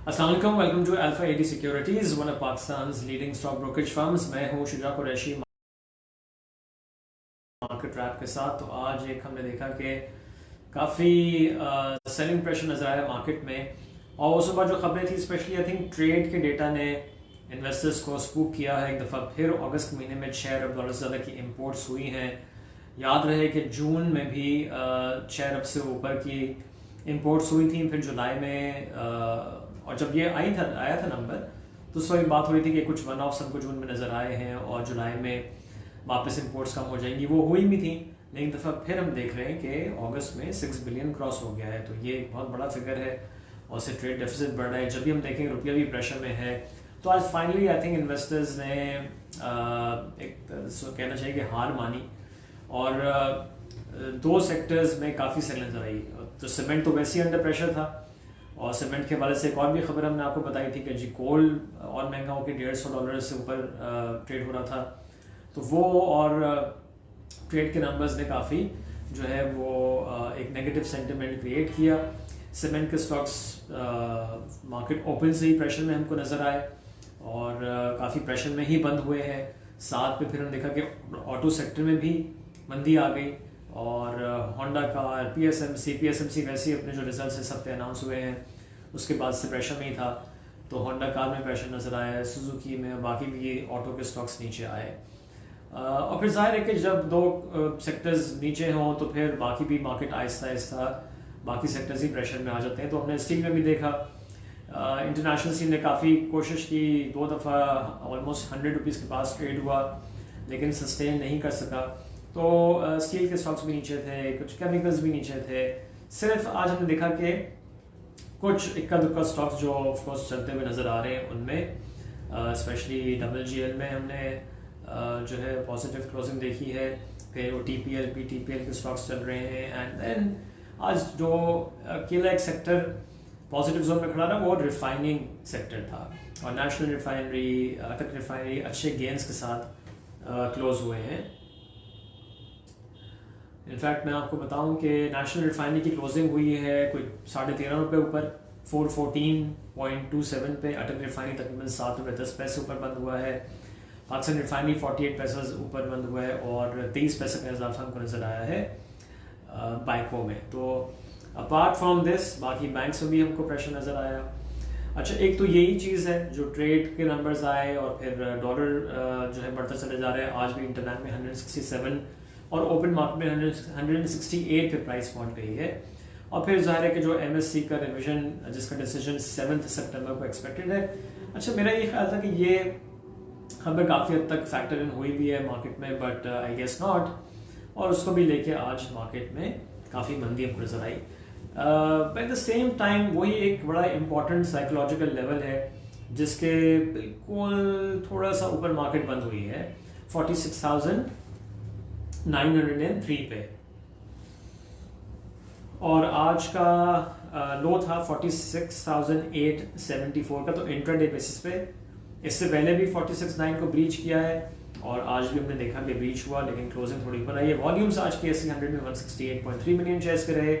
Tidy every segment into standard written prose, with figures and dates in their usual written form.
अस्सलाम वालेकुम, welcome to Alfa AD securities, one of Pakistan's leading stock brokerage firms. मैं हूं शुजा कुरैशी मार्केट रैप के साथ। तो आज एक हमने देखा कि काफ़ी सेलिंग प्रेशर नजर आया मार्केट में, और उस बाद जो खबरें थी स्पेशली आई थिंक ट्रेड के डेटा ने इन्वेस्टर्स को स्पूक किया है एक दफ़ा फिर। अगस्त महीने में 6 अरब डॉलर से ज़्यादा की इम्पोर्ट्स हुई हैं। याद रहे कि जून में भी 6 अरब से ऊपर की इम्पोर्ट्स हुई थी। फिर जुलाई में और जब ये आया था नंबर, तो उस वक्त बात हो रही थी कि कुछ वन ऑफ हमको जून में नज़र आए हैं और जुलाई में वापस इंपोर्ट्स कम हो जाएंगी। वो हुई भी थी, लेकिन दफ़ा फिर हम देख रहे हैं कि अगस्त में 6 बिलियन क्रॉस हो गया है। तो ये एक बहुत बड़ा फिगर है और उससे ट्रेड डेफिसिट बढ़ रहा है। जब भी हम देखेंगे रुपया भी प्रेशर में है, तो आज फाइनली आई थिंक इन्वेस्टर्स ने एक कहना चाहिए कि हार मानी, और दो सेक्टर्स में काफ़ी सेल नजर आई। तो सीमेंट तो वैसे ही अंडर प्रेशर था, और सीमेंट के हवाले से एक और भी खबर हमने आपको बताई थी कि जी कोल और महंगा होकर $150 से ऊपर ट्रेड हो रहा था। तो वो और ट्रेड के नंबर्स ने काफ़ी जो है वो एक नेगेटिव सेंटिमेंट क्रिएट किया। सीमेंट के स्टॉक्स मार्केट ओपन से ही प्रेशर में हमको नज़र आए और काफ़ी प्रेशर में ही बंद हुए हैं। साथ में फिर हम देखा कि ऑटो सेक्टर में भी मंदी आ गई, और होंडा कार, पीएसएमसी वैसे ही अपने जो रिजल्ट्स इस हफ्ते अनाउंस हुए हैं उसके बाद से प्रेशर में ही था। तो होंडा कार में प्रेशर नज़र आया, सुजुकी में, बाकी भी ये ऑटो के स्टॉक्स नीचे आए। और फिर जाहिर है कि जब दो सेक्टर्स नीचे हों तो फिर बाकी भी मार्केट आहिस्ता आहिस्ता बाकी सेक्टर्स ही प्रेशर में आ जाते हैं। तो हमने स्टील में भी देखा, इंटरनेशनल स्टील ने काफ़ी कोशिश की, 2 दफ़ा ऑलमोस्ट ₹100 के पास ट्रेड हुआ, लेकिन सस्टेन नहीं कर सका। तो स्टील के स्टॉक्स भी नीचे थे, कुछ केमिकल्स भी नीचे थे। सिर्फ आज हमने देखा कि कुछ इक्का दुक्का स्टॉक्स जो ऑफकोर्स चलते हुए नज़र आ रहे हैं, उनमें स्पेशली WGL में हमने जो है पॉजिटिव क्लोजिंग देखी है। फिर वो TPL, PTPL के स्टॉक्स चल रहे हैं। एंड देन आज जो अकेला एक सेक्टर पॉजिटिव जोन में खड़ा रहा वो रिफाइनिंग सेक्टर था, और नेशनल रिफाइनरी, अटक रिफाइनरी अच्छे गेंस के साथ क्लोज हुए हैं। इनफैक्ट मैं आपको बताऊं कि नेशनल रिफाइनरी की क्लोजिंग हुई है कोई ₹13.5 ऊपर, 414.27 पे। अटक रिफाइनरी तकरीबन ₹7.10 ऊपर बंद हुआ है। पाकिस्तान रिफाइनरी 48 पैसे ऊपर बंद हुआ है, और 23 पैसे का इजाफा हमको नज़र आया है बाइको में। तो अपार्ट फ्रॉम दिस बाकी बैंक्स में भी हमको प्रेशर नज़र आया। अच्छा, एक तो यही चीज़ है जो ट्रेड के नंबर्स आए, और फिर डॉलर जो है बढ़ता चले जा रहा है। आज भी इंटरनेट में 167 और ओपन मार्केट में 168 पे प्राइस पहुंच गई है। और फिर जाहिर है कि जो MSC का रिवीजन जिसका डिसीजन 7 सितंबर को एक्सपेक्टेड है। अच्छा, मेरा ये ख्याल था कि ये खबर काफ़ी हद तक फैक्टर इन हुई भी है मार्केट में, बट आई गेस नॉट, और उसको भी लेके आज मार्केट में काफ़ी मंदी हमको नजर आई। But at the same time वही एक बड़ा इंपॉर्टेंट साइकोलॉजिकल लेवल है जिसके बिल्कुल थोड़ा सा ऊपर मार्केट बंद हुई है, 46,903 पे, और आज का लो था 46,874 का। तो इंट्राडे बेसिस पे इससे पहले भी 46,900 को ब्रीच किया है, और आज भी हमने देखा कि ब्रीच हुआ, लेकिन क्लोजिंग थोड़ी ऊपर आई है। वॉल्यूम्स आज के S&P 100 में 168.3 मिलियन शेयर्स के रहे,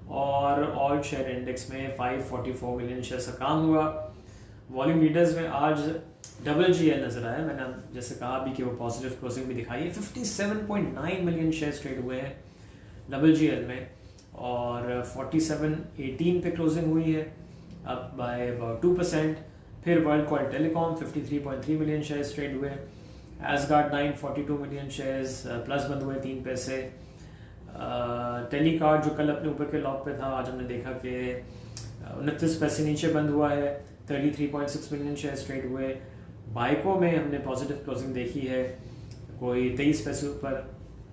और ऑल शेयर इंडेक्स में 544 मिलियन शेयर्स का काम हुआ। वॉल्यूम लीडर्स में आज WGL नजर आया। मैंने जैसे कहा भी कि वो पॉजिटिव क्लोजिंग भी दिखाई है। 57.9 मिलियन शेयर्स ट्रेड हुए हैं WGL में, और 4718 पे क्लोजिंग हुई है, अप बाय अबाउट 2%। फिर world call telecom 53.3 million shares trade हुए। एसगार्ड 942 मिलियन शेयर्स प्लस बंद हुए 3 पैसे। टेलीकार्ड जो कल अपने ऊपर के लॉक पे था, आज हमने देखा कि 29 पैसे नीचे बंद हुआ है, 33.6 मिलियन शेयर्स ट्रेड हुए। बाइको में हमने पॉजिटिव क्लोजिंग देखी है कोई 23 पैसे ऊपर,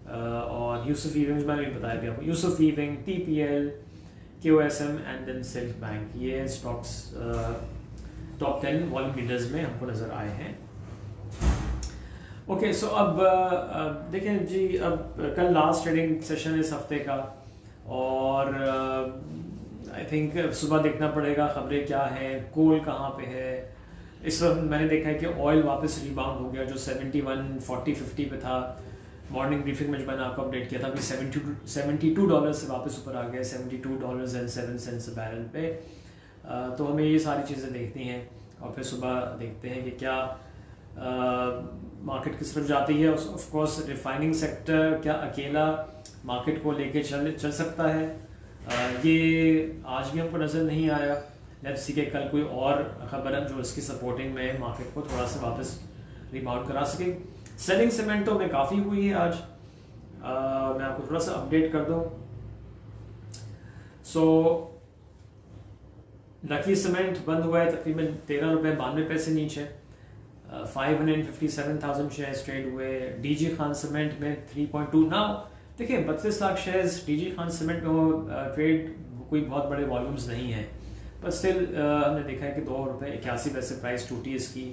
और यूसुफ वीविंग मैंने भी बताया भी आपको, Yousuf Weaving, TPL, QSM and then Silk Bank, ये स्टॉक्स टॉप 10 वॉल्यूम लीडर्स में हमको नजर आए हैं। ओके, सो अब देखें जी, अब कल लास्ट ट्रेडिंग सेशन इस हफ्ते का, और आई थिंक सुबह देखना पड़ेगा खबरें क्या हैं, कोल कहाँ पे है। इस वक्त मैंने देखा है कि ऑयल वापस रिबाउंड हो गया, जो 71, 40, 50 पे था। मॉर्निंग ब्रीफिंग में मैंने आपको अपडेट किया था कि $72 से वापस ऊपर आ गया, $72.07 बैरल पे। तो हमें ये सारी चीज़ें देखनी हैं और फिर सुबह देखते हैं कि क्या मार्केट किस तरफ जाती है। ऑफ कोर्स रिफाइनिंग सेक्टर क्या अकेला मार्केट को लेके चल सकता है, ये आज भी हमको नज़र नहीं आया। लेट्स सी के कल कोई और खबर है जो इसकी सपोर्टिंग में मार्केट को थोड़ा सा वापस रिबाउंड करा सके। सेलिंग सीमेंट तो में काफ़ी हुई है आज, मैं आपको थोड़ा सा अपडेट कर दूं। सो लकी सीमेंट बंद हुआ है तकरीबन 13 रुपये 92 पैसे नीचे, 557,000 शेयर्स ट्रेड हुए। डीजी खान सीमेंट में 3.2 ना देखिए 32 lakh shares DG Khan cement में वो ट्रेड कोई बहुत बड़े वॉल्यूम्स नहीं है, पर स्टिल हमने देखा है कि 2 रुपये 81 पैसे प्राइस टूटी इसकी।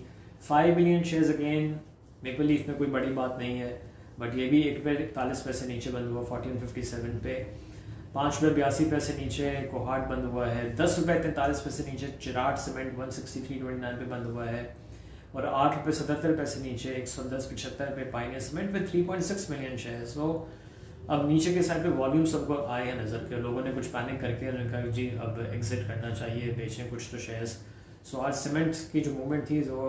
5 million shares again maple leaf में कोई बड़ी बात नहीं है, बट ये भी 1 रुपये 41 पैसे नीचे बंद हुआ 1457 पे। 5 रुपये 82 पैसे नीचे कोहाट बंद हुआ है। 10 रुपये 43 पैसे नीचे चिराट सीमेंट 163.29 पे बंद हुआ है। और 8 रुपये 77 पैसे नीचे 110.75 पे पाइनियर सीमेंट में 3.6 मिलियन शेयर्स। वो अब नीचे के साइड पे वॉल्यूम सबको आए हैं नज़र के, लोगों ने कुछ पैनिक करके उन्होंने कहा जी अब एग्जिट करना चाहिए, बेचें कुछ तो शेयर्स। सो आज सीमेंट की जो मूवमेंट थी वो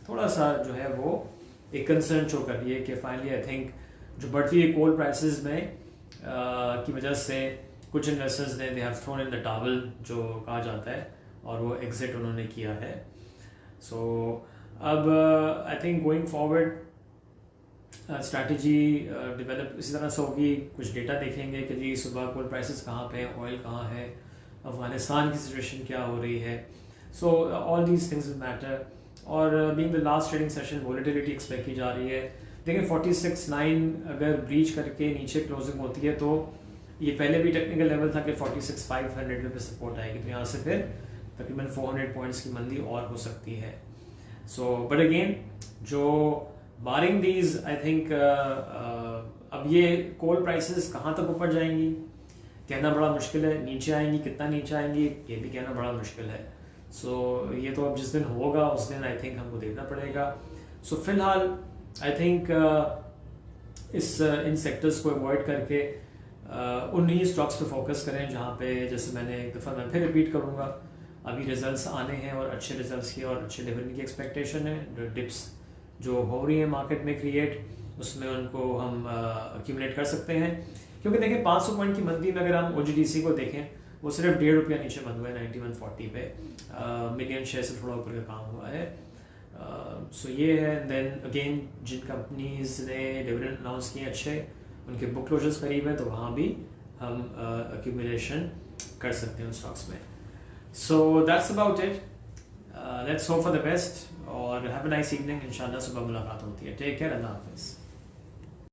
थोड़ा सा जो है वो एक कंसर्न शो कर रही है कि फाइनली आई थिंक जो बढ़ती है कोल प्राइसेस में की वजह से कुछ इन्वेस्टर्स ने they have thrown in the towel जो कहा जाता है, और वो एग्जिट उन्होंने किया है। सो अब I think going forward strategy develop इसी तरह से होगी। कुछ डेटा देखेंगे कि जी सुबह कोल प्राइसेस कहाँ पे हैं, ऑयल कहाँ है, अफगानिस्तान की सिचुएशन क्या हो रही है। So all these things will matter. और being the last trading session volatility expect की जा रही है। देखिए 46.9 अगर ब्रीच करके नीचे क्लोजिंग होती है तो ये पहले भी टेक्निकल लेवल था कि 46,500 पे सपोर्ट आएगी, तो यहाँ से फिर तकरीबन 400 पॉइंट्स की मंदी और हो सकती है। सो बट अगेन जो बारिंग दीज आई थिंक अब ये कोल प्राइसेस कहाँ तक ऊपर जाएंगी कहना बड़ा मुश्किल है, नीचे आएंगी कितना नीचे आएंगी ये भी कहना बड़ा मुश्किल है। सो ये तो अब जिस दिन होगा उस दिन आई थिंक हमको देखना पड़ेगा। सो फिलहाल आई थिंक इन सेक्टर्स को अवॉइड करके उन्हीं स्टॉक्स पे फोकस करें जहाँ पे, जैसे मैंने एक दफ़ा मैं फिर रिपीट करूँगा, अभी रिजल्ट्स आने हैं और अच्छे रिजल्ट्स की और अच्छे डिविडेंड की एक्सपेक्टेशन है। डिप्स जो हो रही है मार्केट में क्रिएट उसमें उनको हम एक्यूमुलेट कर सकते हैं, क्योंकि देखिए 500 पॉइंट की मंदी में अगर हम OGDC को देखें वो सिर्फ 1.5 रुपया नीचे बंद हुआ है 9140 पे, मिलियन शेयर से थोड़ा ऊपर का काम हुआ है। सो ये है। देन अगेन जिन कंपनीज ने डिविडेंड अनाउंस किए अच्छे, उनके बुक क्लोजर्स करीब है तो वहाँ भी हम एक्यूमुलेशन कर सकते हैं उन स्टॉक्स में। So that's about it, let's hope for the best और हैव अ नाइस इवनिंग। इंशाल्लाह सुबह मुलाकात होती है। टेक केयर, अल्लाह हाफिज़।